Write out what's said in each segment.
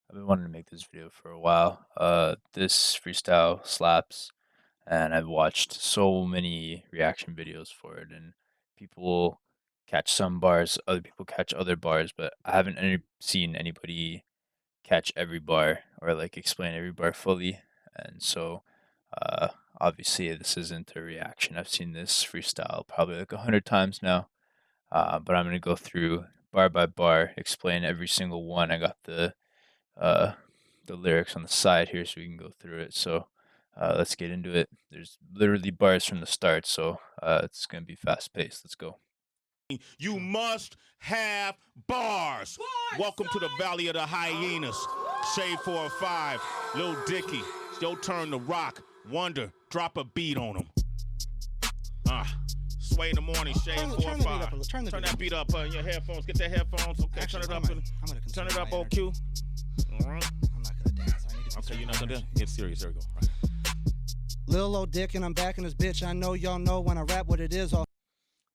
I've been wanting to make this video for a while. This freestyle slaps, and I've watched so many reaction videos for it, and people catch some bars, other people catch other bars, but I haven't seen anybody catch every bar or like explain every bar fully. And so, uh, obviously, this isn't a reaction. I've seen this freestyle probably like 100 times now, but I'm gonna go through bar by bar, explain every single one. I got uh, the lyrics on the side here so we can go through it. So let's get into it. There's literally bars from the start, so it's gonna be fast paced. Let's go. You must have bars. Welcome to the Valley of the Hyenas. Shade 405, Lil Dicky. It's your turn to rock. Wonder, drop a beat on them. Sway in the morning, Shade 405. Turn that beat up in your headphones. Get that headphones. Okay, turn it up. Turn it up, OQ. All right. I'm not gonna dance. I need to Okay, you're not gonna dance? Get serious. There we go. Right. Lil old dick and I'm back in this bitch. I know y'all know when I rap what it is. So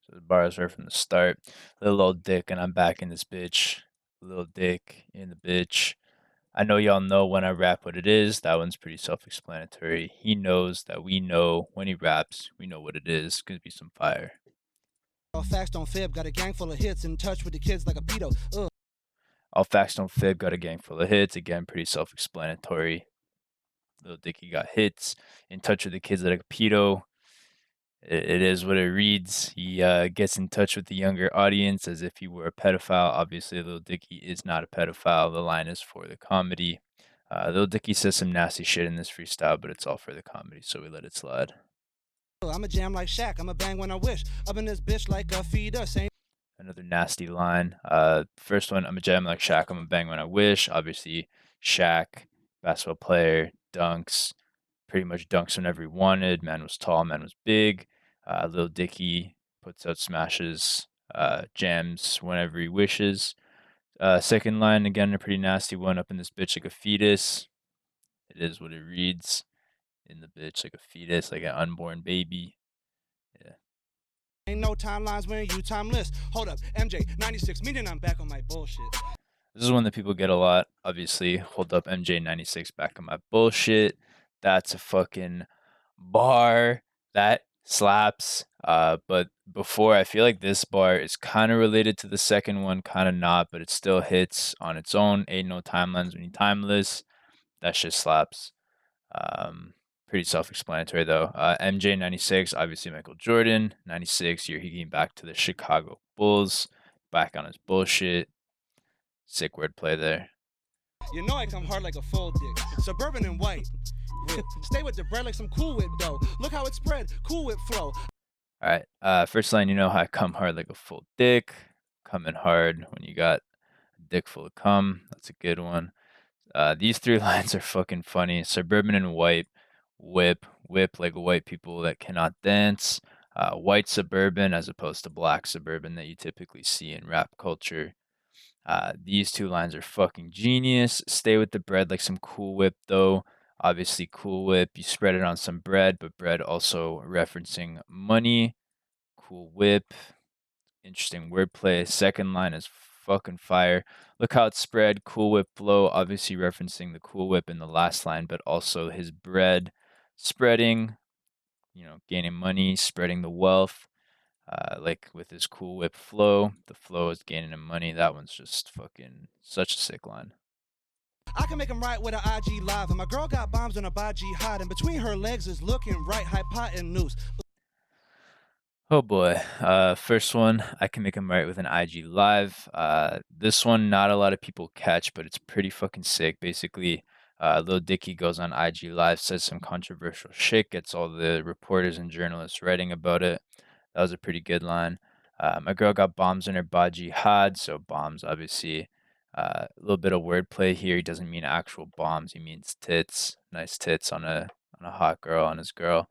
the bars are from the start. Little old dick, and I'm back in this bitch. Little dick in the bitch. I know y'all know when I rap what it is. That one's pretty self-explanatory. He knows that we know when he raps. We know what it is. It's gonna be some fire. All facts don't fib. Got a gang full of hits. In touch with the kids like a pedo. All facts don't fib. Got a gang full of hits. Again, pretty self-explanatory. Little Dicky got hits. In touch with the kids like a pedo. It is what it reads. He gets in touch with the younger audience as if he were a pedophile. Obviously, Lil Dicky is not a pedophile. The line is for the comedy. Lil Dicky says some nasty shit in this freestyle, but it's all for the comedy, so we let it slide. I'm a jam like Shaq. I'm a bang when I wish. Up in this bitch like a feeder. Same. Another nasty line. First one, I'm a jam like Shaq. I'm a bang when I wish. Obviously, Shaq, basketball player, dunks, pretty much dunks whenever he wanted. Man was tall, man was big. Lil Dicky puts out smashes, jams whenever he wishes. Second line, again, a pretty nasty one. Up in this bitch like a fetus. It is what it reads. In the bitch like a fetus, like an unborn baby. Yeah. Ain't no timelines when you timeless. Hold up, MJ 96. Meaning I'm back on my bullshit. This is one that people get a lot. Obviously, hold up MJ96 back on my bullshit. That's a fucking bar. That slaps. But before, I feel like this bar is kind of related to the second one, kind of not, but it still hits on its own. Ain't no timelines when you timeless. That shit slaps. Pretty self-explanatory though. MJ96, obviously Michael Jordan. 96, year he came back to the Chicago Bulls. Back on his bullshit. Sick wordplay there. You know I come hard like a full dick. Suburban and white. Stay with the bread like some Cool Whip dough. Look how it spread. Cool Whip flow. All right. First line, you know how I come hard like a full dick. Coming hard when you got a dick full of cum. That's a good one. These three lines are fucking funny. Suburban and white. Whip like white people that cannot dance. White suburban as opposed to black suburban that you typically see in rap culture. These two lines are fucking genius. Stay with the bread like some Cool Whip, though. Obviously, Cool Whip, you spread it on some bread, but bread also referencing money. Cool Whip, interesting wordplay. Second line is fucking fire. Look how it's spread. Cool Whip flow, obviously referencing the Cool Whip in the last line, but also his bread spreading, gaining money, spreading the wealth. Like with his Cool Whip flow, the flow is gaining him money. That one's just fucking such a sick line. I can make him right with an IG live. And my girl got bombs on a body hot. And between her legs is looking right, hypotenuse. Oh boy. First one, I can make him right with an IG live. This one, not a lot of people catch, but it's pretty fucking sick. Basically, Lil Dicky goes on IG live, says some controversial shit, gets all the reporters and journalists writing about it. That was a pretty good line. My girl got bombs in her baji had, so bombs, obviously. A little bit of wordplay here. He doesn't mean actual bombs. He means tits. Nice tits on a hot girl, on his girl.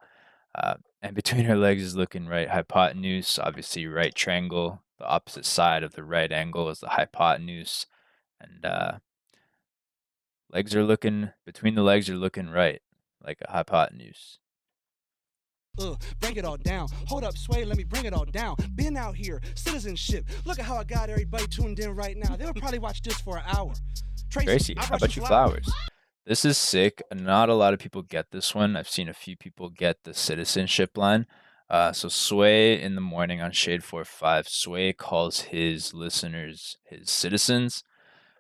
And between her legs is looking right hypotenuse. Obviously, right triangle. The opposite side of the right angle is the hypotenuse. And between the legs are looking right, like a hypotenuse. Bring it all down. Hold up, Sway, let me bring it all down. Been out here, citizenship. Look at how I got everybody tuned in right now. They'll probably watch this for an hour. Tracy, how about you flowers? This is sick. Not a lot of people get this one. I've seen a few people get the citizenship line. So Sway in the morning on Shade 45, Sway calls his listeners his citizens.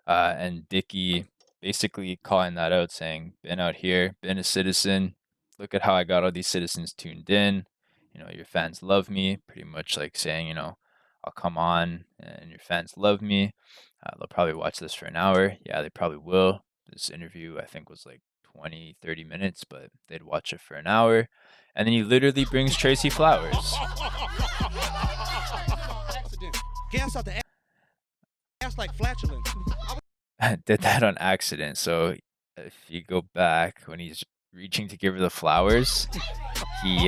And Dicky basically calling that out, saying, been out here, been a citizen. Look at how I got all these citizens tuned in. Your fans love me. Pretty much like saying, I'll come on and your fans love me. They'll probably watch this for an hour. Yeah, they probably will. This interview, I think, was like 20, 30 minutes, but they'd watch it for an hour. And then he literally brings Tracy flowers. Gas out the ass like flatulence. Did that on accident. So if you go back when he's reaching to give her the flowers, he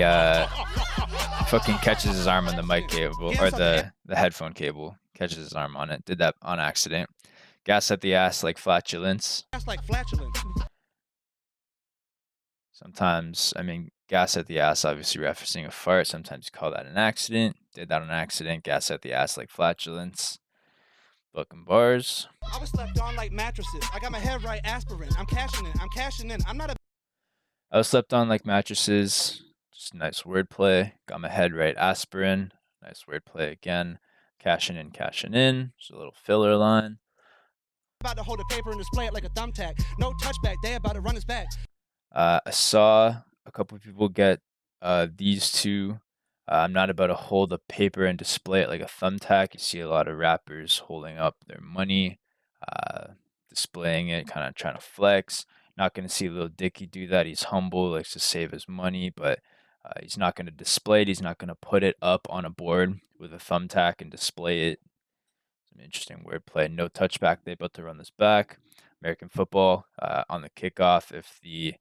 fucking catches his arm on the mic cable or the headphone cable. Catches his arm on it. Did that on accident. Gas at the ass like flatulence. Ass like flatulence. Sometimes, gas at the ass, obviously referencing a fart. Sometimes you call that an accident. Did that on accident. Gas at the ass like flatulence. Fucking bars. I was slept on like mattresses. I got my head right, aspirin. I'm cashing in. I'm not a. I was slept on like mattresses. Just nice wordplay. Got my head right, aspirin. Nice wordplay again. Cashing in. Just a little filler line. About to hold a paper and display it like a thumbtack. No touchback. They about to run his back. I saw a couple of people get these two. I'm not about to hold a paper and display it like a thumbtack. You see a lot of rappers holding up their money, displaying it, kind of trying to flex. Not going to see Lil Dicky do that. He's humble, likes to save his money, but he's not going to display it. He's not going to put it up on a board with a thumbtack and display it. Some interesting wordplay. No touchback. They about to run this back. American football on the kickoff. If the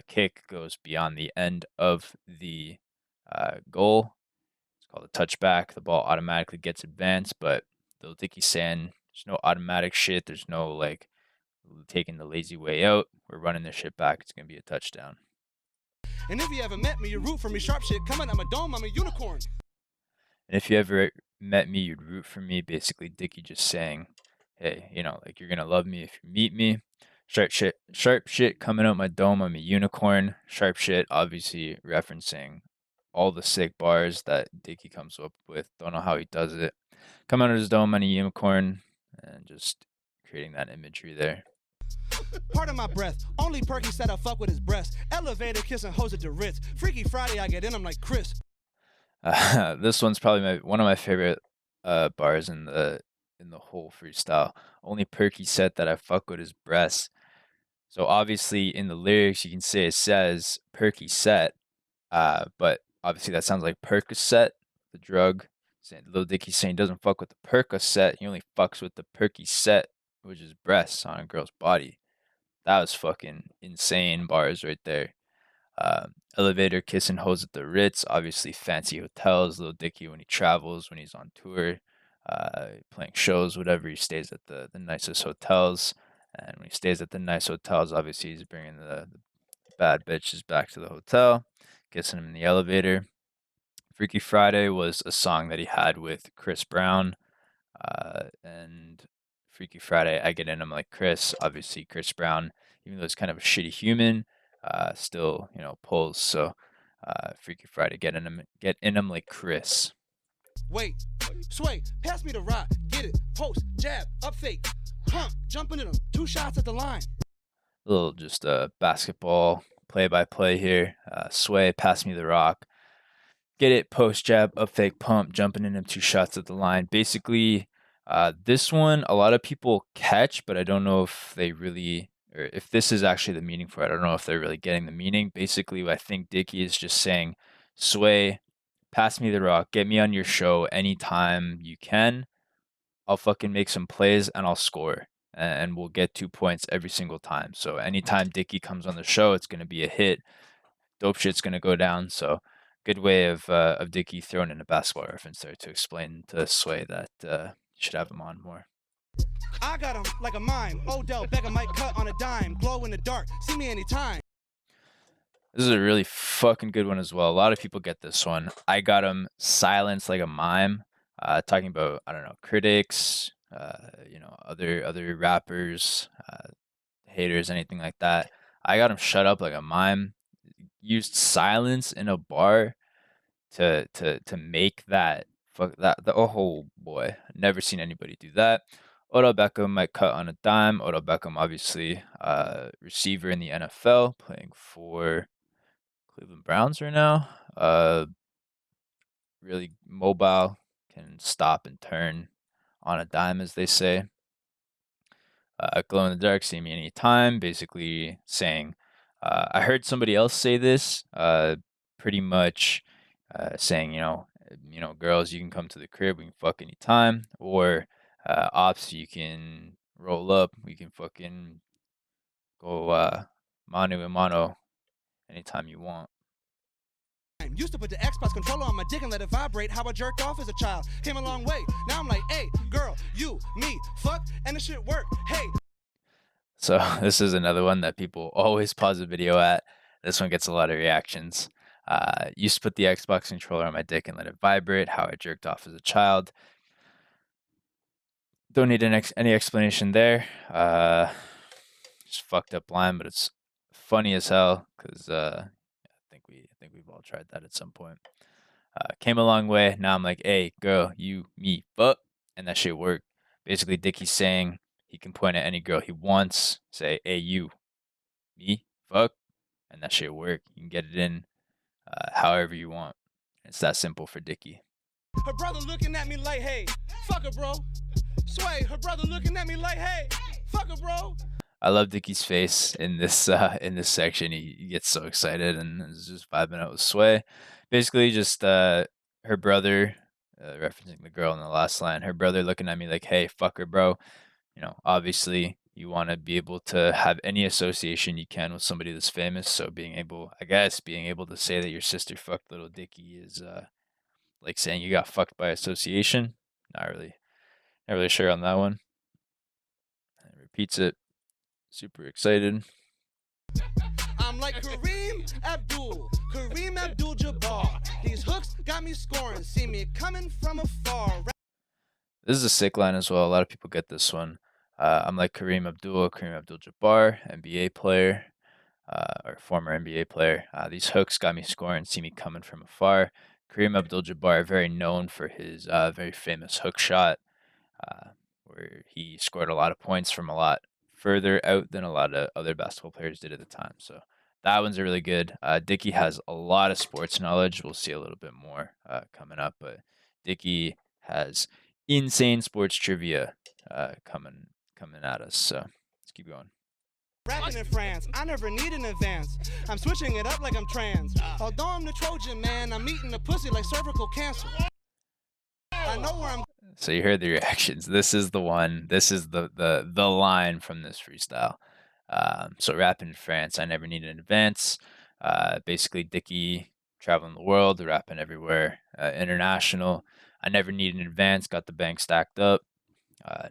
kick goes beyond the end of the goal, it's called a touchback. The ball automatically gets advanced, but Lil Dicky's saying there's no automatic shit. There's no like taking the lazy way out. We're running this shit back. It's gonna be a touchdown. And if you ever met me, you root for me. Sharp shit coming. I'm a dome. I'm a unicorn. And if you ever met me, you'd root for me. Basically, Dicky just saying, hey, like you're gonna love me if you meet me. Sharp shit coming out my dome. I'm a unicorn. Sharp shit, obviously referencing all the sick bars that Dicky comes up with. Don't know how he does it. Come out of his dome on a unicorn and just creating that imagery there. Part of my breath. Only Perky said I fuck with his breast. Elevator kissing hoes at the Ritz. Freaky Friday, I get in. I'm like Chris. This one's probably one of my favorite bars in the whole freestyle. Only Perky said that I fuck with his breasts. So obviously in the lyrics you can say it says Perky set, but obviously that sounds like Percocet, the drug. Lil Dicky saying he doesn't fuck with the Percocet, he only fucks with the Perky set, which is breasts on a girl's body. That was fucking insane bars right there. Elevator kissing hoes at the Ritz, obviously fancy hotels. Lil Dicky when he travels, when he's on tour, playing shows, whatever, he stays at the nicest hotels. And when he stays at the nice hotels, obviously he's bringing the bad bitches back to the hotel, kissing them in the elevator. Freaky Friday was a song that he had with Chris Brown. And Freaky Friday, I get in him like Chris. Obviously, Chris Brown, even though he's kind of a shitty human, still, pulls. So Freaky Friday, get in him like Chris. Wait, sway, pass me the rock, get it, post, jab, up fake, pump, jumping at him, 2 shots at the line. A little just basketball play-by-play here. Sway, pass me the rock, get it, post, jab, up fake, pump, jumping in him, 2 shots at the line. Basically, this one, a lot of people catch, but I don't know if they really, or if this is actually the meaning for it. I don't know if they're really getting the meaning. Basically, I think Dicky is just saying, Sway, pass me the rock, get me on your show anytime you can. I'll fucking make some plays and I'll score. And we'll get 2 points every single time. So anytime Dicky comes on the show, it's going to be a hit. Dope shit's going to go down. So good way of Dicky throwing in a basketball reference there to explain to Sway that you should have him on more. I got him like a mime. Odell Beckham might cut on a dime. Glow in the dark. See me anytime. This is a really fucking good one as well. A lot of people get this one. I got him silenced like a mime. Talking about, I don't know, critics, other rappers, haters, anything like that. I got him shut up like a mime. Used silence in a bar to make that fuck that the oh boy, never seen anybody do that. Odell Beckham might cut on a dime. Odell Beckham, obviously, receiver in the NFL, playing for Cleveland Browns right now. Really mobile, can stop and turn on a dime, as they say. Glow in the dark, see me anytime. Basically saying, I heard somebody else say this. Pretty much saying, girls, you can come to the crib, we can fuck anytime, or ops, you can roll up, we can fucking go mano a mano anytime you want. Used to put the Xbox controller on my dick and let it vibrate. How I jerked off as a child. Came a long way. Now I'm like, hey, girl, you, me, fuck, and the shit work. Hey. So this is another one that people always pause the video at. This one gets a lot of reactions. Used to put the Xbox controller on my dick and let it vibrate. How I jerked off as a child. Don't need any explanation there. Just fucked up line, but it's funny as hell because I think we've all tried that at some point. Came a long way. Now I'm like, hey, girl, you, me, fuck, and that shit worked. Basically, Dicky's saying he can point at any girl he wants, say, hey, you, me, fuck, and that shit work. You can get it in however you want. It's that simple for Dicky. Her brother looking at me like, hey, fuck her, bro. Sway, her brother looking at me like, hey, fuck her, bro. I love Dicky's face in this section. He gets so excited and is just vibing out with Sway. Basically, just her brother, referencing the girl in the last line. Her brother looking at me like, "Hey, fuck her, bro." Obviously, you want to be able to have any association you can with somebody that's famous. So being able to say that your sister fucked little Dicky is like saying you got fucked by association. Not really sure on that one. And repeats it. Super excited. I'm like Kareem Abdul-Jabbar. These hooks got me scoring. See me coming from afar. This is a sick line as well. A lot of people get this one. I'm like Kareem Abdul-Jabbar, NBA player, or former NBA player. These hooks got me scoring. See me coming from afar. Kareem Abdul-Jabbar, very known for his very famous hook shot, where he scored a lot of points from a lot further out than a lot of other basketball players did at the time. So that one's a really good. Dicky has a lot of sports knowledge. We'll see a little bit more coming up, but Dicky has insane sports trivia coming at us. So let's keep going. Rapping in France, I never need an advance. I'm switching it up like I'm trans. Although I'm the Trojan man, I'm eating the pussy like cervical cancer. I know where I'm. So you heard the reactions. This is the one. This is the line from this freestyle. So rapping in France, I never need an advance. Basically, Dicky traveling the world, rapping everywhere, international. I never need an advance. Got the bank stacked up.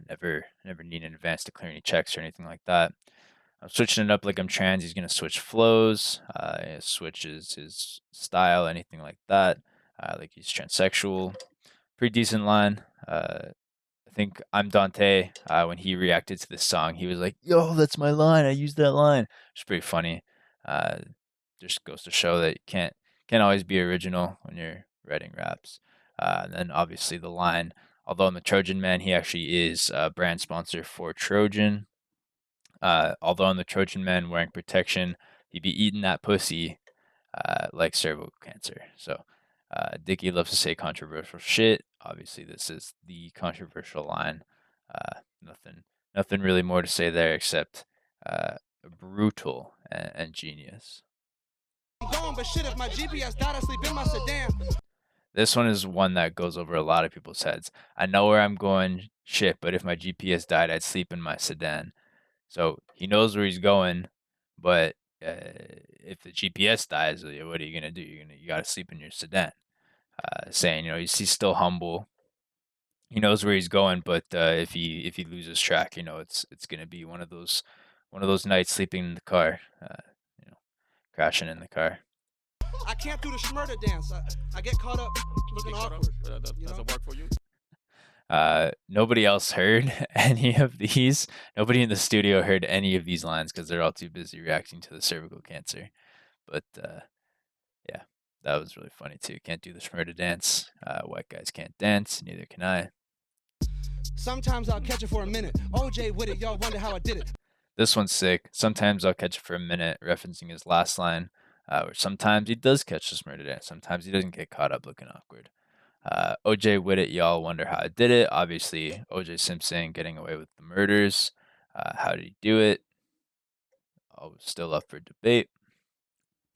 Never need an advance to clear any checks or anything like that. I'm switching it up like I'm trans. He's gonna switch flows. Switches his style, anything like that. Like he's transsexual. Pretty decent line. I think I'm Dante. When he reacted to this song, he was like, "Yo, that's my line. I used that line." It's pretty funny. Just goes to show that you can't always be original when you're writing raps. And then obviously the line, although I'm the Trojan man, he actually is a brand sponsor for Trojan. Although I'm the Trojan man wearing protection, he'd be eating that pussy like cervical cancer. So Dicky loves to say controversial shit. Obviously, this is the controversial line. Nothing really more to say there except brutal and genius. I'm going, but shit, if my GPS died, I sleep in my sedan. This one is one that goes over a lot of people's heads. I know where I'm going, shit, but if my GPS died, I'd sleep in my sedan. So he knows where he's going, but if the GPS dies, what are you gonna do? You gotta sleep in your sedan. Saying he's still humble. He knows where he's going, but if he loses track, it's gonna be one of those nights sleeping in the car, crashing in the car. I can't do the schmurder dance. I get caught up looking awkward. Does it work for you? Nobody else heard any of these. Nobody in the studio heard any of these lines because they're all too busy reacting to the cervical cancer. But yeah, that was really funny too. Can't do the Shmurda dance. White guys can't dance. Neither can I. Sometimes I'll catch it for a minute. OJ with it, y'all wonder how I did it. This one's sick. Sometimes I'll catch it for a minute, referencing his last line. Or sometimes he does catch the Shmurda dance. Sometimes he doesn't get caught up looking awkward. OJ with it, y'all wonder how I did it. Obviously, OJ Simpson getting away with the murders. How did he do it? Still up for debate.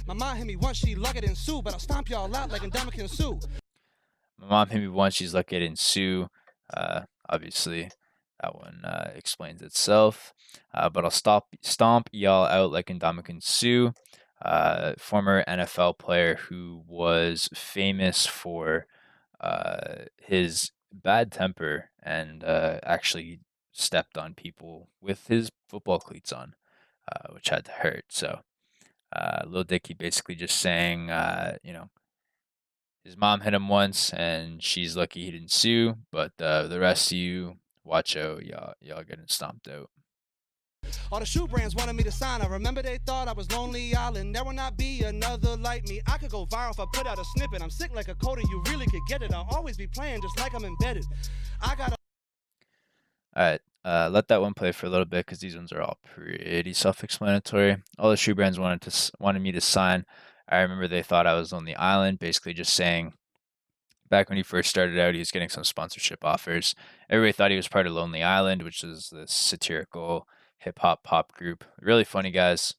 My mom hit me once, she lugged it in Sue, but I'll stomp y'all out like Ndamukong Sue. My mom hit me once, she's lucky I didn't sue. Obviously, that one explains itself. But I'll stomp y'all out like Ndamukong Suh, former NFL player who was famous for his bad temper and actually stepped on people with his football cleats on, which had to hurt. So, Lil Dicky basically just saying, his mom hit him once, and she's lucky he didn't sue. But the rest of you, watch out, y'all getting stomped out. All the shoe brands wanted me to sign. I remember they thought I was Lonely Island. There will not be another like me. I could go viral if I put out a snippet. I'm sick like a coda, you really could get it. I'll always be playing just like I'm embedded. I got All right, let that one play for a little bit because these ones are all pretty self-explanatory. All the shoe brands wanted me to sign. I remember they thought I was on the island, basically just saying back when he first started out, he was getting some sponsorship offers. Everybody thought he was part of Lonely Island, which is this satirical hip hop pop group. Really funny guys.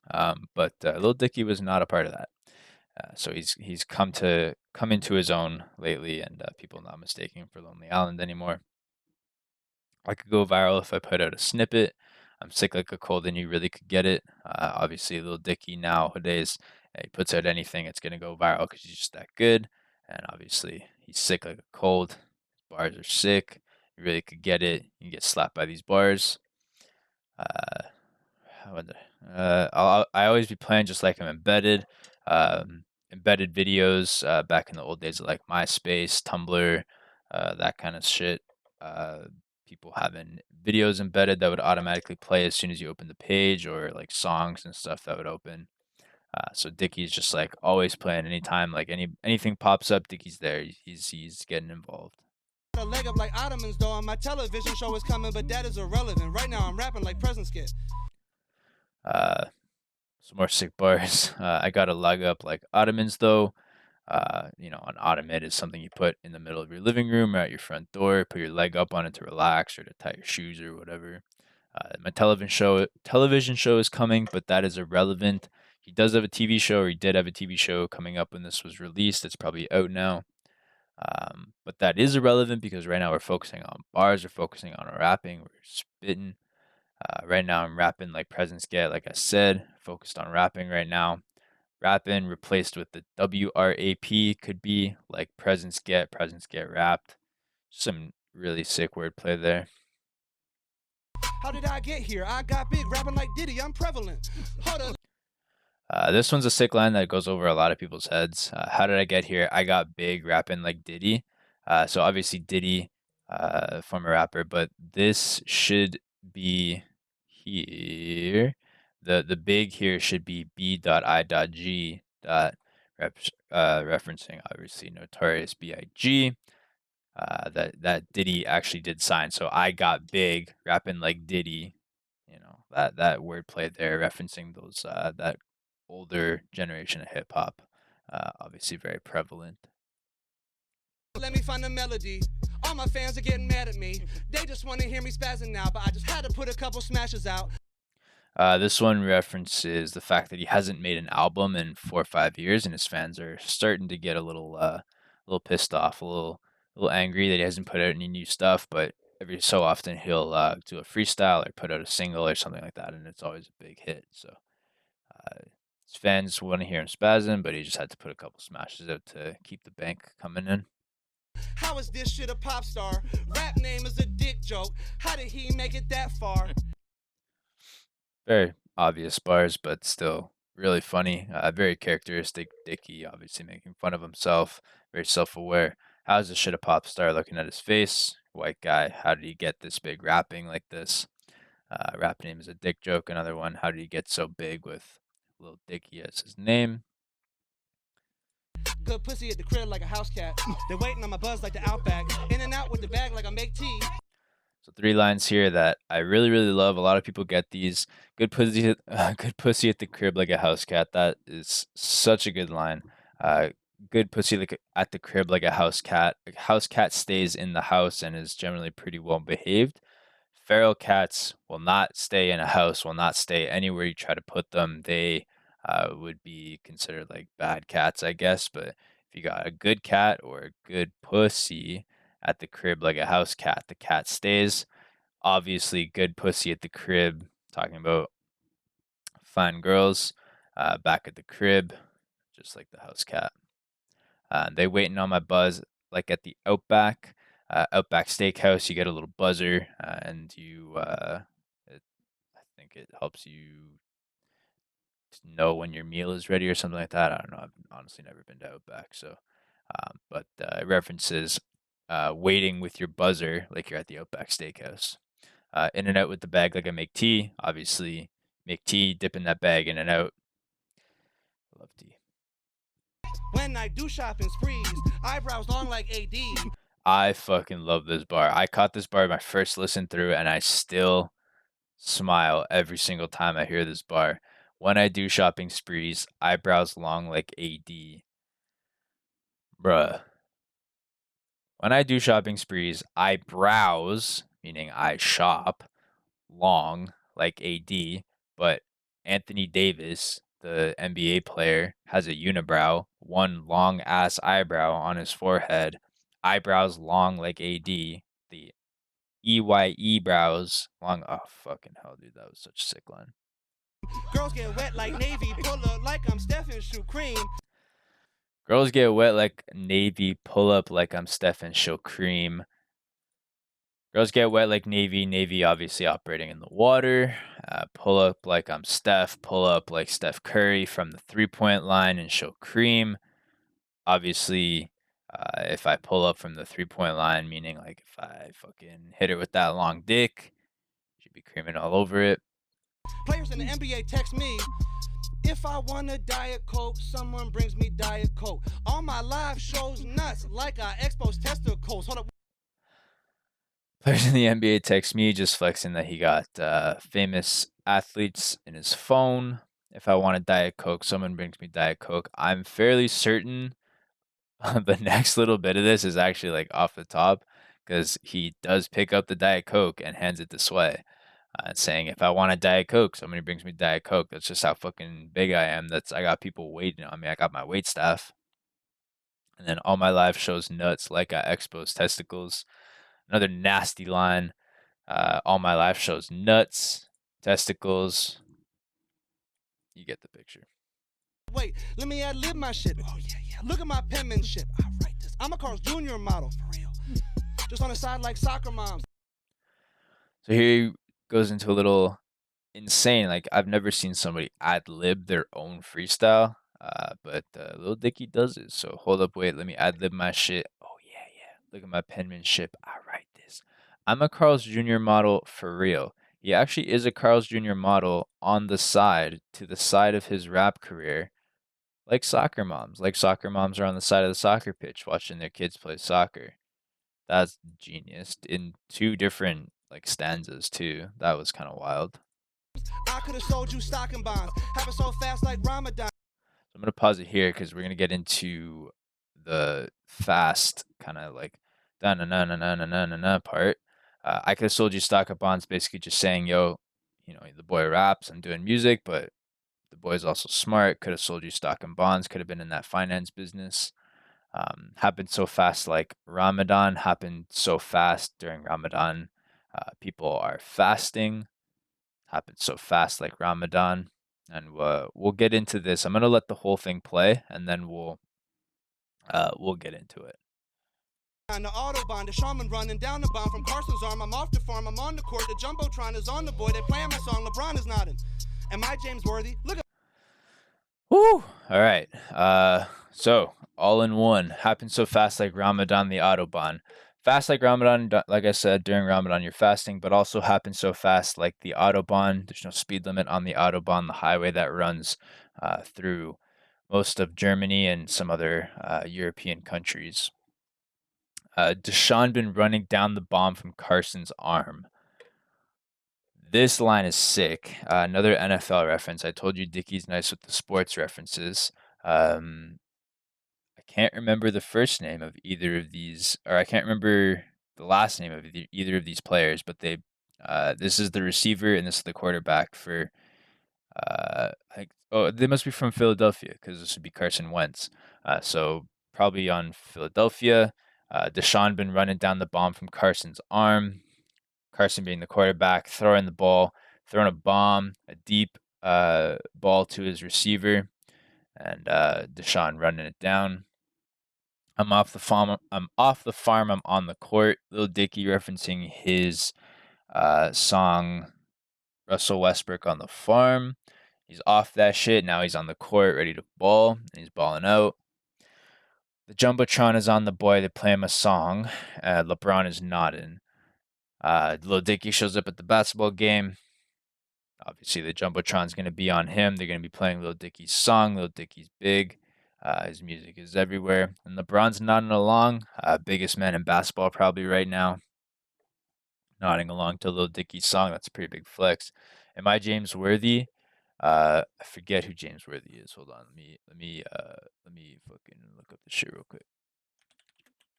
But Lil Dicky was not a part of that. So he's come into his own lately, and people not mistaking him for Lonely Island anymore. I could go viral if I put out a snippet. I'm sick like a cold, and you really could get it. Obviously, Lil Dicky nowadays, he puts out anything, it's gonna go viral because he's just that good. And obviously, he's sick like a cold. His bars are sick. You really could get it. You get slapped by these bars. Uh, I always be playing just like I'm embedded. Embedded videos back in the old days of like MySpace, Tumblr, that kind of shit. Uh, People having videos embedded that would automatically play as soon as you open the page, or like songs and stuff that would open. So Dicky's just like always playing anytime like anything pops up. Dicky's there. He's getting involved. a leg up like Ottoman's door. My television show is coming, but that is irrelevant. Right now I'm rapping like Present Skit. Uh, some more sick bars. I got a leg up like Ottomans though. An ottoman is something you put in the middle of your living room or at your front door. Put your leg up on it to relax or to tie your shoes or whatever. My television show is coming, but that is irrelevant. He does have a TV show, or he did have a TV show coming up when this was released. It's probably out now. But that is irrelevant because right now we're focusing on bars, we're focusing on rapping, we're spitting. Right now I'm rapping like Presence Get, like I said, focused on rapping right now. Rapping replaced with the WRAP could be like Presence Get Rapped. Some really sick wordplay there. How did I get here? I got big rapping like Diddy. I'm prevalent. Hold up. This one's a sick line that goes over a lot of people's heads. How did I get here? I got big rapping like Diddy. So obviously Diddy, former rapper, but this should be here. The big here should be B.I.G. Referencing obviously Notorious B.I.G. That Diddy actually did sign. So I got big rapping like Diddy. That wordplay there, referencing those that older generation of hip hop. Obviously very prevalent. Let me find the melody. All my fans are getting mad at me. They just want to hear me spazzing now, but I just had to put a couple smashes out. This one references the fact that he hasn't made an album in 4 or 5 years, and his fans are starting to get a little pissed off, a little angry that he hasn't put out any new stuff. But every so often he'll do a freestyle or put out a single or something like that, and it's always a big hit. So his fans want to hear him spazzing, but he just had to put a couple smashes out to keep the bank coming in. How is this shit a pop star? Rap name is a dick joke. How did he make it that far? Very obvious bars, but still really funny. Very characteristic. Dicky obviously making fun of himself, very self-aware. How's this shit a pop star? Looking at his face. White guy. How did he get this big rapping like this? Rap name is a dick joke. Another one. How did he get so big with Lil Dicky as his name? Good pussy at the crib like a house cat. They waiting on my buzz like the Outback. In and out with the bag like I make tea. So 3 lines here that I really, really love. A lot of people get these. Good pussy, good pussy at the crib like a house cat. That is such a good line. Good pussy like at the crib like a house cat. A house cat stays in the house and is generally pretty well behaved. Feral cats will not stay in a house, will not stay anywhere you try to put them. They would be considered like bad cats, I guess. But if you got a good cat or a good pussy at the crib like a house cat, the cat stays. Obviously, good pussy at the crib. Talking about fine girls back at the crib, just like the house cat. They waiting on my buzz like at the Outback. Outback Steakhouse, you get a little buzzer, and I think it helps you to know when your meal is ready or something like that. I don't know. I've honestly never been to Outback, so but it references waiting with your buzzer like you're at the Outback Steakhouse. In and out with the bag like I make tea. Obviously, make tea, dip in that bag, in and out. I love tea. When I do shopping sprees, eyebrows long like AD. I fucking love this bar. I caught this bar my first listen through, and I still smile every single time I hear this bar. When I do shopping sprees, eyebrows long like AD. Bruh. When I do shopping sprees, I browse, meaning I shop, long like AD, but Anthony Davis, the NBA player, has a unibrow, one long ass eyebrow on his forehead, eyebrows long like AD, the EYE brows long. Oh, fucking hell, dude. That was such a sick line. Girls get wet like Navy, pull up like I'm Stephen Shoe Cream. Girls get wet like Navy, pull up like I'm Stephen Show Cream. Girls get wet like Navy, Navy obviously operating in the water. Pull up like I'm Steph, pull up like Steph Curry from the 3-point line and show cream. Obviously, if I pull up from the 3-point line, meaning like if I fucking hit her with that long dick, she'd be creaming all over it. Players in the NBA text me. If I want a Diet Coke, someone brings me Diet Coke. All my live shows nuts like I expose testicles. Hold up. Players in the NBA text me, just flexing that he got famous athletes in his phone. If I want a Diet Coke, someone brings me Diet Coke. I'm fairly certain the next little bit of this is actually like off the top because he does pick up the Diet Coke and hands it to Sway. Saying if I want a Diet Coke, somebody brings me Diet Coke. That's just how fucking big I am. I got people waiting on me. I got my wait staff. And then all my live shows nuts like I expose testicles. Another nasty line. All my live shows nuts, testicles. You get the picture. Wait, let me ad-lib my shit. Oh, yeah. Look at my penmanship. I write this. I'm a Carl's Jr. model, for real. Just on the side like soccer moms. So here he goes into a little insane. Like, I've never seen somebody ad-lib their own freestyle. But Lil Dicky does it. So hold up, wait, let me ad-lib my shit. Oh, yeah. Look at my penmanship. I write this. I'm a Carl's Jr. model for real. He actually is a Carl's Jr. model on the side, to the side of his rap career. Like soccer moms. Like soccer moms are on the side of the soccer pitch watching their kids play soccer. That's genius. In 2 different like stanzas too. That was kind of wild. I could have sold you stocking bonds. Have it so fast like Ramadan. So I'm gonna pause it here because we're gonna get into the fast kind of like na na na na na na na na part. I could have sold you stock of bonds, basically just saying, yo, the boy raps, I'm doing music, but the boy's also smart. Could have sold you stock and bonds. Could have been in that finance business. Happened so fast like Ramadan. Happened so fast during Ramadan. People are fasting. Happened so fast like Ramadan. And we'll get into this. I'm gonna let the whole thing play, and then we'll get into it. On the Autobahn, the shaman running down the bomb from Carson's arm. I'm off the farm, I'm on the court. The Jumbotron is on the boy. They playing my song. LeBron is nodding. Am I James Worthy? Look at. Woo! All right. So all in one. Happens so fast like Ramadan the Autobahn. Fast like Ramadan, like I said, during Ramadan you're fasting, but also happens so fast like the Autobahn. There's no speed limit on the Autobahn, the highway that runs through most of Germany and some other European countries. Deshaun been running down the bomb from Carson's arm. This line is sick. Another NFL reference. I told you Dicky's nice with the sports references. I can't remember the first name of either of these, or I can't remember the last name of either of these players, but this is the receiver and this is the quarterback for, they must be from Philadelphia because this would be Carson Wentz. So probably on Philadelphia. Deshaun been running down the bomb from Carson's arm. Carson being the quarterback, throwing the ball, throwing a bomb, a deep ball to his receiver, and Deshaun running it down. I'm off the farm. I'm off the farm. I'm on the court. Lil Dicky referencing his song Russell Westbrook on the farm. He's off that shit. Now he's on the court, ready to ball, and he's balling out. The Jumbotron is on the boy. They play him a song. LeBron is nodding. Lil Dicky shows up at the basketball game. Obviously, the Jumbotron's going to be on him. They're going to be playing Lil Dicky's song. Lil Dicky's big. His music is everywhere. And LeBron's nodding along. Biggest man in basketball probably right now. Nodding along to Lil Dicky's song. That's a pretty big flex. Am I James Worthy? I forget who James Worthy is. Hold on. Let me fucking look up the shit real quick.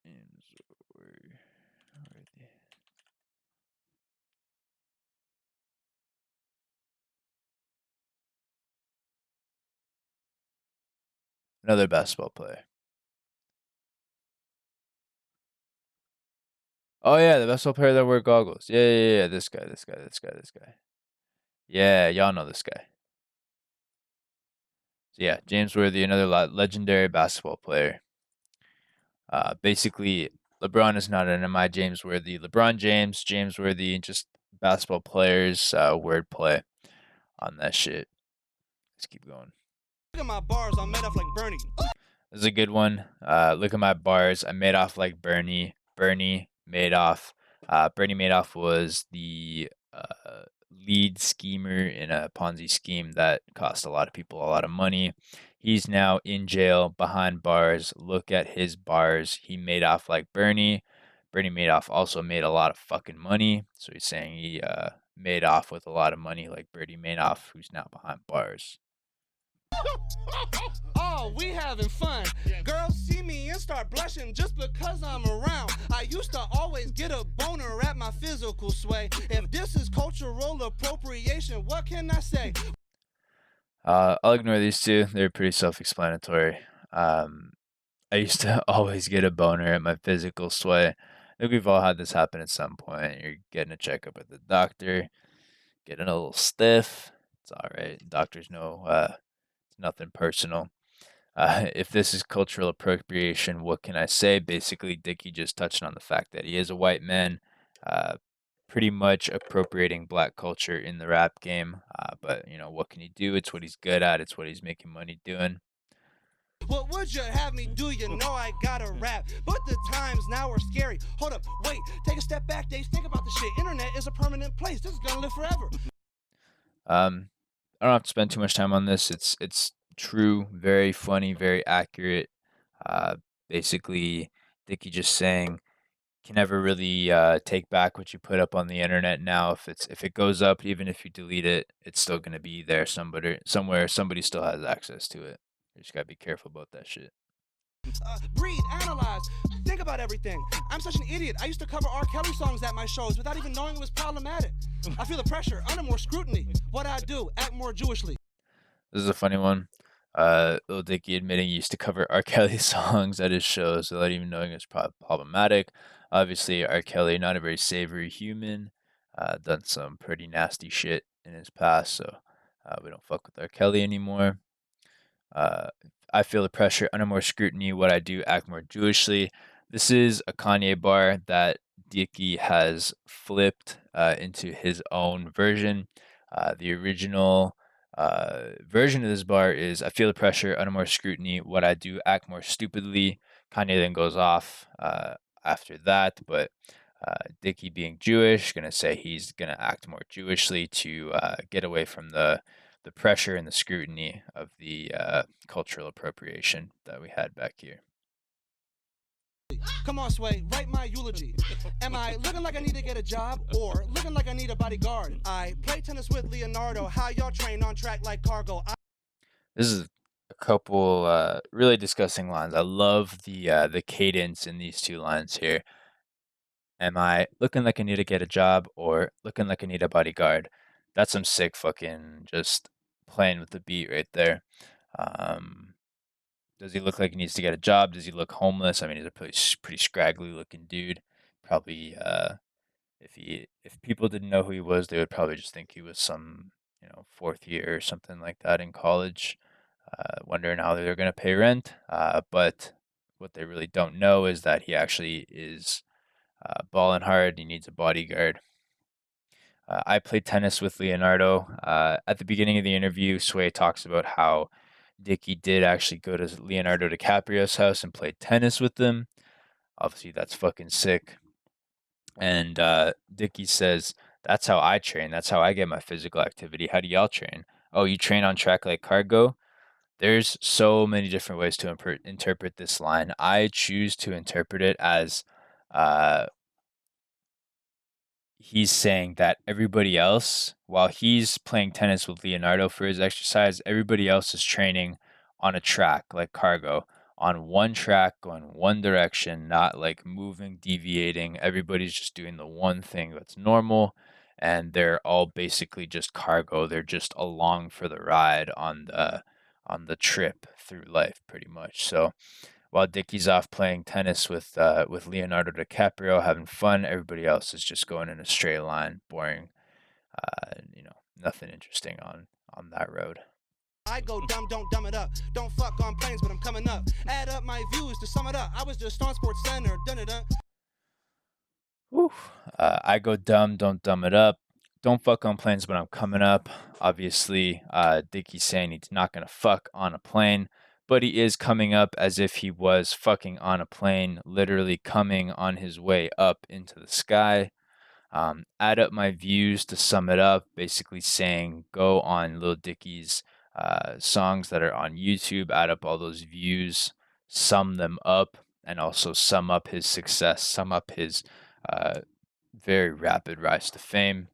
James Worthy. Another basketball player. Oh yeah, the basketball player that wear goggles. Yeah. This guy. Yeah, y'all know this guy. So yeah, James Worthy, another legendary basketball player. Basically, LeBron is not an MI James Worthy. LeBron James, James Worthy, just basketball players, wordplay on that shit. Let's keep going. Look at my bars, I'm made off like Bernie. This is a good one. Look at my bars. I made off like Bernie. Bernie Madoff. Bernie Madoff was the lead schemer in a Ponzi scheme that cost a lot of people a lot of money. He's now in jail behind bars. Look at his bars. He made off like Bernie. Bernie Madoff also made a lot of fucking money. So he's saying he made off with a lot of money like Bernie Madoff, who's now behind bars. Oh, we having fun. Girls see me and start blushing just because I'm around. I used to always get a boner at my physical sway. If this is cultural appropriation, what can I say? I'll ignore these two. They're pretty self-explanatory. I used to always get a boner at my physical sway. I think we've all had this happen at some point. You're getting a checkup at the doctor, getting a little stiff. It's all right. Doctors know it's nothing personal. If this is cultural appropriation, what can I say? Basically, Dicky just touched on the fact that he is a white man, pretty much appropriating black culture in the rap game. But, what can he do? It's what he's good at. It's what he's making money doing. What would you have me do? You know I gotta rap, but the times now are scary. Hold up, wait, take a step back, Dave. Think about the shit. Internet is a permanent place. This is gonna live forever. I don't have to spend too much time on this. It's true, very funny, very accurate. Basically, Dicky just saying can never really take back what you put up on the internet now. If it goes up, even if you delete it, it's still gonna be there somewhere. Somebody still has access to it. You just gotta be careful about that shit. Breathe, analyze, think about everything. I'm such an idiot. I used to cover R. Kelly songs at my shows without even knowing it was problematic. I feel the pressure, under more scrutiny. What I do, act more Jewishly. This is a funny one. Lil Dicky admitting he used to cover R. Kelly songs at his shows without even knowing it's problematic. Obviously, R. Kelly, not a very savory human, done some pretty nasty shit in his past, so we don't fuck with R. Kelly anymore. I feel the pressure under more scrutiny. What I do, act more Jewishly. This is a Kanye bar that Dicky has flipped into his own version. The original Version of this bar is I feel the pressure under more scrutiny. What I do, act more stupidly. Kanye then goes off after that, but Dicky being Jewish, gonna say he's gonna act more Jewishly to get away from the pressure and the scrutiny of the cultural appropriation that we had back here. Come on, Sway, write my eulogy. Am I looking like I need to get a job or looking like I need a bodyguard? I play tennis with Leonardo. How y'all train on track like cargo? This is a couple really disgusting lines. I love the cadence in these two lines here. Am I looking like I need to get a job or looking like I need a bodyguard? That's some sick fucking just playing with the beat right there. Um, does he look like he needs to get a job? Does he look homeless? I mean, he's a pretty scraggly looking dude. Probably, if people didn't know who he was, they would probably just think he was some fourth year or something like that in college, wondering how they're going to pay rent. But what they really don't know is that he actually is balling hard. He needs a bodyguard. I played tennis with Leonardo. At the beginning of the interview, Sway talks about how Dicky did actually go to Leonardo DiCaprio's house and play tennis with them. Obviously, that's fucking sick. And Dicky says, "That's how I train. That's how I get my physical activity. How do y'all train? Oh, you train on track like cargo?" There's so many different ways to interpret this line. I choose to interpret it as uh, he's saying that everybody else, while he's playing tennis with Leonardo for his exercise, everybody else is training on a track like cargo, on one track, going one direction, not like moving, deviating. Everybody's just doing the one thing that's normal, and they're all basically just cargo. They're just along for the ride on the trip through life, pretty much. So while Dicky's off playing tennis with Leonardo DiCaprio, having fun, everybody else is just going in a straight line, boring. Nothing interesting on that road. I go dumb, don't dumb it up. Don't fuck on planes, but I'm coming up. Add up my views to sum it up. I was just on Sports Center, dun-dun-dun. Whew. I go dumb, don't dumb it up. Don't fuck on planes, but I'm coming up. Obviously, Dicky's saying he's not gonna fuck on a plane, but he is coming up as if he was fucking on a plane, literally coming on his way up into the sky. Add up my views to sum it up, basically saying go on Lil Dicky's songs that are on YouTube, add up all those views, sum them up, and also sum up his success, sum up his uh, very rapid rise to fame.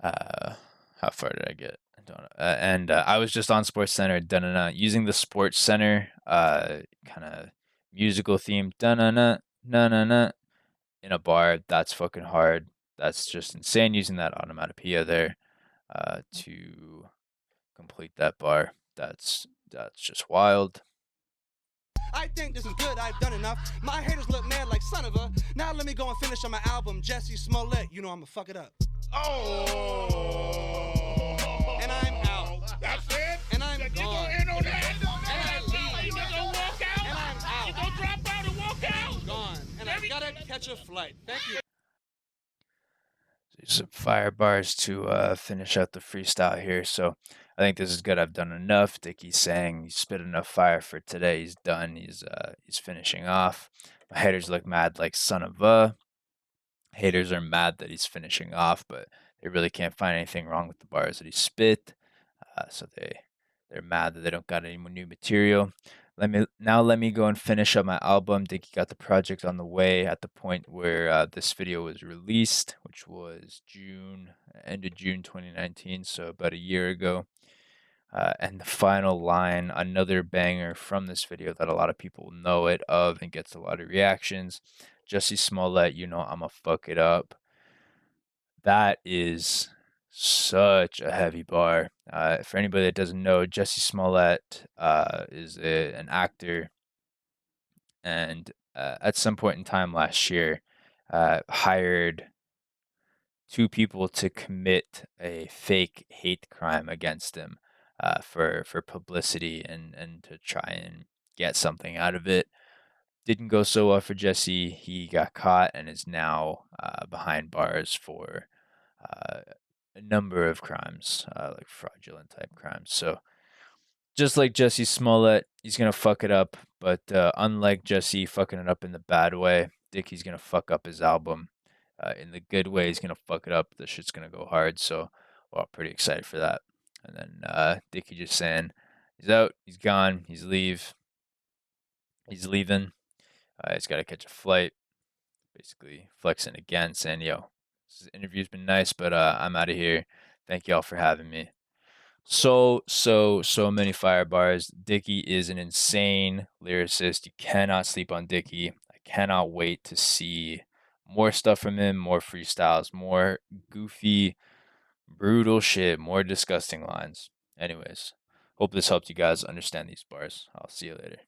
How far did I get? I don't know. And I was just on Sports Center, dun using the Sports Center kind of musical theme, dun na in a bar. That's fucking hard. That's just insane using that onomatopoeia there to complete that bar. That's just wild. I think this is good, I've done enough. My haters look mad like son of a. Now let me go and finish on my album, Jesse Smollett. You know I'ma fuck it up. Oh. And I'm out. That's it? And I'm You gone. gonna end on that? And I leave. You gonna walk out? And I'm out. You gonna drop out and walk out? Gone. And I gotta catch a flight. Thank you. Some fire bars to finish out the freestyle here. So I think this is good. I've done enough. Dicky's saying he spit enough fire for today. He's done. He's finishing off. My haters look mad like son of a. Haters are mad that he's finishing off, but they really can't find anything wrong with the bars that he spit. So they're mad that they don't got any more new material. Let me go and finish up my album. Dicky got the project on the way at the point where this video was released, which was end of June 2019, so about a year ago. And the final line, another banger from this video that a lot of people know it of and gets a lot of reactions. Jussie Smollett, you know I'ma fuck it up. That is such a heavy bar. For anybody that doesn't know, Jussie Smollett is an actor, and at some point in time last year, hired two people to commit a fake hate crime against him for publicity and to try and get something out of it. Didn't go so well for Jesse. He got caught and is now behind bars for a number of crimes, like fraudulent type crimes. So just like Jesse Smollett, he's gonna fuck it up. But unlike Jesse fucking it up in the bad way, Dicky's gonna fuck up his album. In the good way, he's gonna fuck it up. The shit's gonna go hard. So, well, pretty excited for that. And then Dicky just saying he's out, he's gone, he's leaving. He's got to catch a flight. Basically flexing again, saying, "Yo, this interview's been nice, but I'm out of here. Thank y'all for having me." So many fire bars. Dicky is an insane lyricist. You cannot sleep on Dicky. I cannot wait to see more stuff from him, more freestyles, more goofy, brutal shit, more disgusting lines. Anyways, hope this helped you guys understand these bars. I'll see you later.